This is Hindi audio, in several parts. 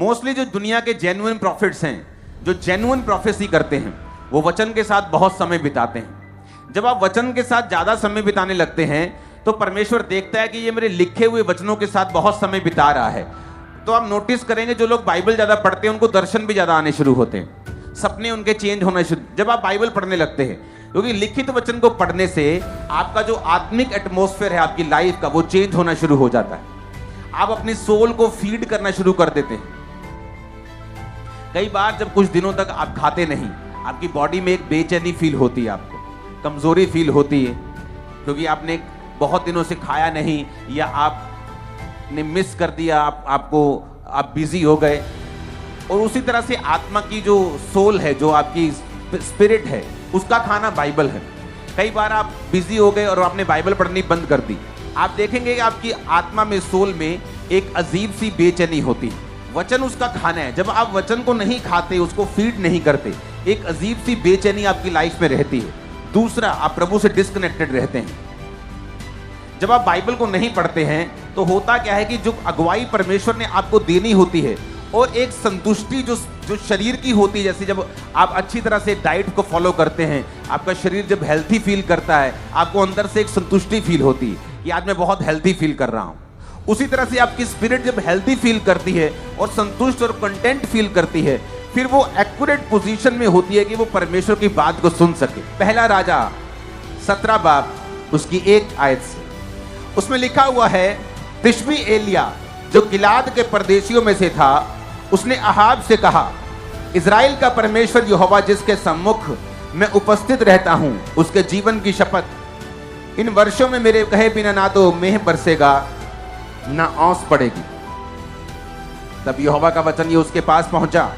मोस्टली जो दुनिया के जेन्युइन प्रॉफिट्स हैं, जो जेन्युइन प्रोफेसी करते हैं, वो वचन के साथ बहुत समय बिताते हैं। जब आप वचन के साथ ज्यादा समय बिताने लगते हैं तो परमेश्वर देखता है कि ये मेरे लिखे हुए वचनों के साथ बहुत समय बिता रहा है। तो आप नोटिस करेंगे जो लोग बाइबल ज्यादा पढ़ते हैं उनको दर्शन भी ज्यादा आने शुरू होते हैं, सपने उनके चेंज होना शुरू जब आप बाइबल पढ़ने लगते हैं, क्योंकि लिखित वचन को पढ़ने से आपका जो आत्मिक एटमॉस्फेयर है आपकी लाइफ का, वो चेंज होना शुरू हो जाता है। आप अपनी सोल को फीड करना शुरू कर देते हैं। कई बार जब कुछ दिनों तक आप खाते नहीं, आपकी बॉडी में एक बेचैनी फील होती है, आपको कमजोरी फील होती है, क्योंकि आपने बहुत दिनों से खाया नहीं या आपने मिस कर दिया, आप बिजी हो गए। और उसी तरह से आत्मा की जो सोल है, जो आपकी स्पिरिट है, उसका खाना बाइबल है। कई बार आप बिजी हो गए और आपने बाइबल पढ़नी बंद कर दी, आप देखेंगे कि आपकी आत्मा में, सोल में एक अजीब सी बेचैनी होती है। वचन उसका खाना है। जब आप वचन को नहीं खाते, उसको फीड नहीं करते, एक अजीब सी बेचैनी आपकी लाइफ में रहती है। दूसरा, आप प्रभु से डिस्कनेक्टेड रहते हैं। जब आप बाइबल को नहीं पढ़ते हैं तो होता क्या है कि जो अगुवाई परमेश्वर ने आपको देनी होती है और एक संतुष्टि जो शरीर की होती है, जैसे जब आप अच्छी तरह से डाइट को फॉलो करते हैं, आपका शरीर जब हेल्थी फील करता है, आपको अंदर से एक संतुष्टि फील होती है कि आज मैं बहुत हेल्थी फील कर रहा हूं। उसी तरह से आपकी स्पिरिट जब हेल्थी फील करती है और संतुष्ट और कंटेंट फील करती है, फिर वो एक्यूरेट पोजीशन में होती है कि वो परमेश्वर की बात को सुन सके। पहला राजा 17 बाब उसकी 1 आयत से उसमें लिखा हुआ है, तिशबी एलिया जो गिलाद के परदेशियों में से था, उसने अहाब से कहा, इज़राइल का परमेश्वर यहोवा जिसके सम्मुख मैं उपस्थित रहता हूं, उसके जीवन की शपथ, इन वर्षों में मेरे कहे बिना ना तो मेह बरसेगा ना औंस पड़ेगी। तब यहोवा का वचन ये उसके पास पहुंचा,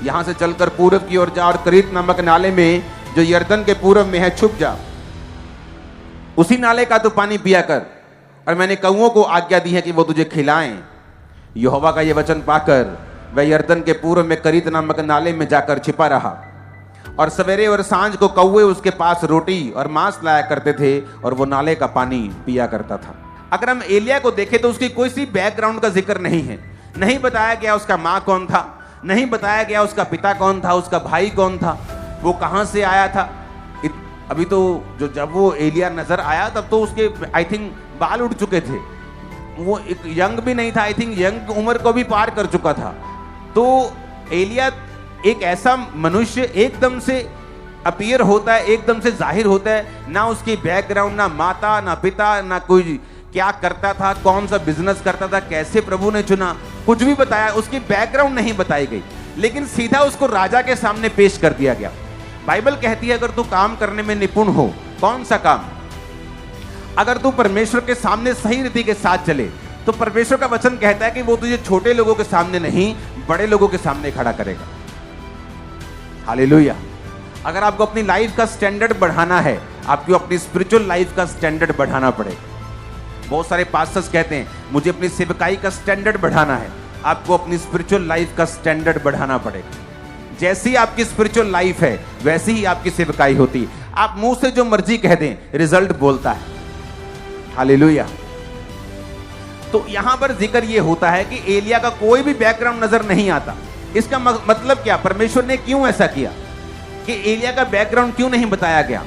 यहां से चलकर पूरब की ओर जा और करीत नामक नाले में जो यर्दन के पूरब में है छुप जा, उसी नाले का तो पानी पिया कर, और मैंने कौओं को आज्ञा दी है कि वो तुझे खिलाएं। यहोवा का ये वचन पाकर वह यर्दन के पूर्व में करीत नामक नाले में जाकर छिपा रहा, और सवेरे और सांझ को कौवे उसके पास रोटी और मांस लाया करते थे और वो नाले का पानी पिया करता था। अगर हम एलिया को देखें तो उसकी कोई सी बैकग्राउंड का जिक्र नहीं है। नहीं बताया गया उसका माँ कौन था, नहीं बताया गया उसका पिता कौन था, उसका भाई कौन था, वो कहां से आया था। अभी तो जब वो एलिया नजर आया तब तो उसके आई थिंक बाल उड़ चुके थे, वो एक यंग भी नहीं था, आई थिंक यंग उम्र को भी पार कर चुका था। तो एलिया एक ऐसा मनुष्य एकदम से अपीयर होता है, एकदम से जाहिर होता है, ना उसकी बैकग्राउंड, ना माता, ना पिता, ना कोई क्या करता था, कौन सा बिजनेस करता था, कैसे प्रभु ने चुना, कुछ भी बताया, उसकी बैकग्राउंड नहीं बताई गई, लेकिन सीधा उसको राजा के सामने पेश कर दिया गया। बाइबल कहती है अगर तू काम करने में निपुण हो, कौन सा काम, अगर तू परमेश्वर के सामने सही रीति के साथ चले, तो परमेश्वर का वचन कहता है कि वो तुझे छोटे लोगों के सामने नहीं, बड़े लोगों के सामने खड़ा करेगा। हालेलुया। अगर आपको अपनी लाइफ का स्टैंडर्ड बढ़ाना है, आपको अपनी स्पिरिचुअल लाइफ का स्टैंडर्ड बढ़ाना पड़ेगा। बहुत सारे पास्टर्स कहते हैं मुझे अपनी सेवकाई का स्टैंडर्ड बढ़ाना है, आपको अपनी स्पिरिचुअल लाइफ का स्टैंडर्ड बढ़ाना पड़ेगा। जैसी आपकी स्पिरिचुअल लाइफ है वैसी ही आपकी सेवकाई होती है। आप मुंह से जो मर्जी कह दें, रिजल्ट बोलता है। हालेलुया। तो यहां पर जिक्र ये होता है कि एलिया का कोई भी बैकग्राउंड नजर नहीं आता। इसका मतलब क्या, परमेश्वर ने क्यों ऐसा किया कि एलिया का बैकग्राउंड क्यों नहीं बताया गया?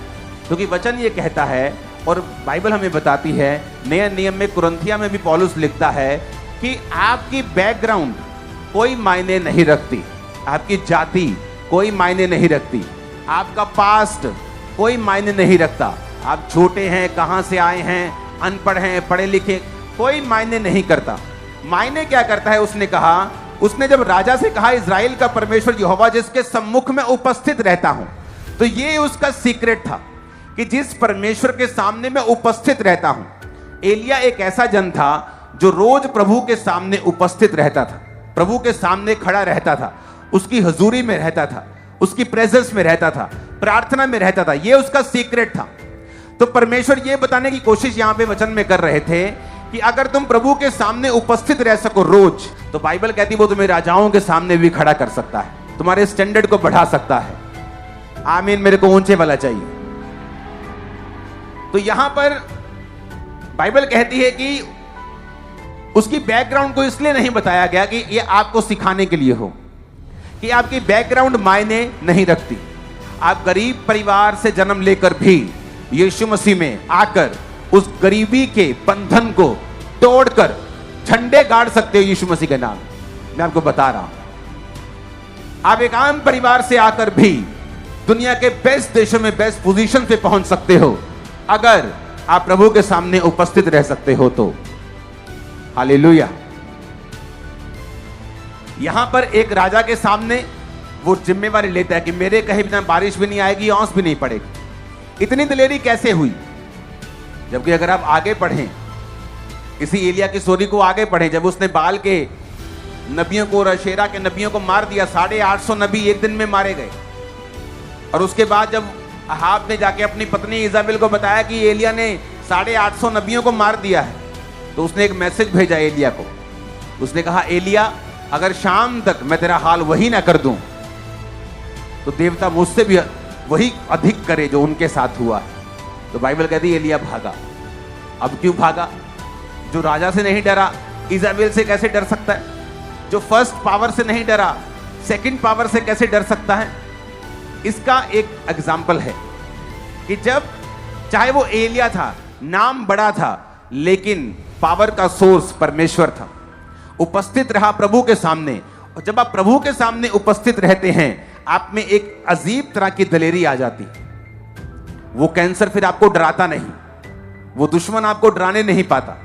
क्योंकि वचन ये कहता है और बाइबल हमें बताती है, नए नियम में कुरिन्थिया में भी पौलुस लिखता है कि आपकी बैकग्राउंड कोई मायने नहीं रखती, आपकी जाति कोई मायने नहीं रखती, आपका पास्ट कोई मायने नहीं रखता, आप छोटे हैं, कहां से आए हैं, अनपढ़ हैं, पढ़े लिखे, कोई मायने नहीं करता। मायने क्या करता है? उसने कहा, उसने जब राजा से कहा इज़राइल का परमेश्वर यहोवा जिसके सम्मुख में उपस्थित रहता हूं, तो ये उसका सीक्रेट था कि जिस परमेश्वर के सामने मैं उपस्थित रहता हूं। एलिया एक ऐसा जन था जो रोज प्रभु के सामने उपस्थित रहता था, प्रभु के सामने खड़ा रहता था, उसकी हजूरी में रहता था, उसकी प्रेजेंस में रहता था, प्रार्थना में रहता था। यह उसका सीक्रेट था। तो परमेश्वर यह बताने की कोशिश यहां पे वचन में कर रहे थे कि अगर तुम प्रभु के सामने उपस्थित रह सको रोज, तो बाइबल कहती है वो तुम्हें राजाओं के सामने भी खड़ा कर सकता है, तुम्हारे स्टैंडर्ड को बढ़ा सकता है। आमीन। मेरे को ऊंचे वाला चाहिए। तो यहां पर बाइबल कहती है कि उसकी बैकग्राउंड को इसलिए नहीं बताया गया कि ये आपको सिखाने के लिए हो, कि आपकी बैकग्राउंड मायने नहीं रखती। आप गरीब परिवार से जन्म लेकर भी यीशु मसीह में आकर उस गरीबी के बंधन को तोड़कर झंडे गाड़ सकते हो यीशु मसीह के नाम। मैं आपको बता रहा हूं, आप एक आम परिवार से आकर भी दुनिया के बेस्ट देशों में बेस्ट पोजीशन पे पहुंच सकते हो, अगर आप प्रभु के सामने उपस्थित रह सकते हो तो। हालेलुया। यहां पर एक राजा के सामने वो जिम्मेवारी लेता है कि मेरे कहे बिना बारिश भी नहीं आएगी, औंस भी नहीं पड़ेगी। इतनी दिलेरी कैसे हुई? जबकि अगर आप आगे पढ़ें, इसी एलिया की स्टोरी को आगे पढ़ें, जब उसने बाल के नबियों को और अशेरा के नबियों को मार दिया, 850 नबी एक दिन में मारे गए। और उसके बाद जब अहाब ने जाके अपनी पत्नी इजाबेल को बताया कि एलिया ने 850 नबियों को मार दिया है, तो उसने एक मैसेज भेजा एलिया को। उसने कहा, एलिया अगर शाम तक मैं तेरा हाल वही ना कर दूं, तो देवता मुझसे भी वही अधिक करे जो उनके साथ हुआ है। तो बाइबल कहती है एलिया भागा। अब क्यों भागा? जो राजा से नहीं डरा, इजाबेल से कैसे डर सकता है? जो फर्स्ट पावर से नहीं डरा, सेकंड पावर से कैसे डर सकता है? इसका एक एग्जाम्पल है कि जब चाहे वो एलिया था, नाम बड़ा था, लेकिन पावर का सोर्स परमेश्वर था। उपस्थित रहा प्रभु के सामने, और जब आप प्रभु के सामने उपस्थित रहते हैं, आप में एक अजीब तरह की दलेरी आ जाती है। वो कैंसर फिर आपको डराता नहीं, वो दुश्मन आपको डराने नहीं पाता,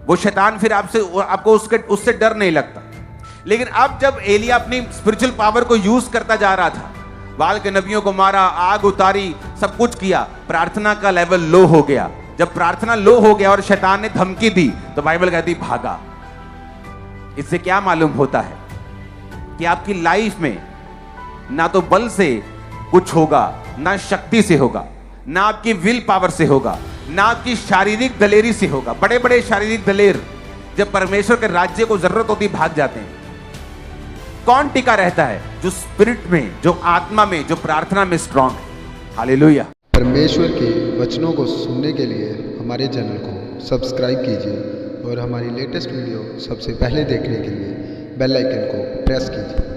वो शैतान फिर आपको उससे डर नहीं लगता। लेकिन अब जब एलिया अपनी स्पिरिचुअल पावर को यूज करता जा रहा था, बाल के नबियों को मारा, आग उतारी, सब कुछ किया, प्रार्थना का लेवल लो हो गया। जब प्रार्थना लो हो गया और शैतान ने धमकी दी, तो बाइबल कहती भागा। इससे क्या मालूम होता है कि आपकी लाइफ में ना तो बल से कुछ होगा, ना शक्ति से होगा, ना आपकी विल पावर से होगा, ना आपकी शारीरिक दलेरी से होगा। बड़े बड़े शारीरिक दलेर जब परमेश्वर के राज्य को जरूरत होती भाग जाते हैं। कौन टिका रहता है? जो स्पिरिट में, जो आत्मा में, जो प्रार्थना में स्ट्रांग है। हालेलुया। परमेश्वर के वचनों को सुनने के लिए हमारे चैनल को सब्सक्राइब कीजिए और हमारी लेटेस्ट वीडियो सबसे पहले देखने के लिए बेल आइकन को प्रेस कीजिए।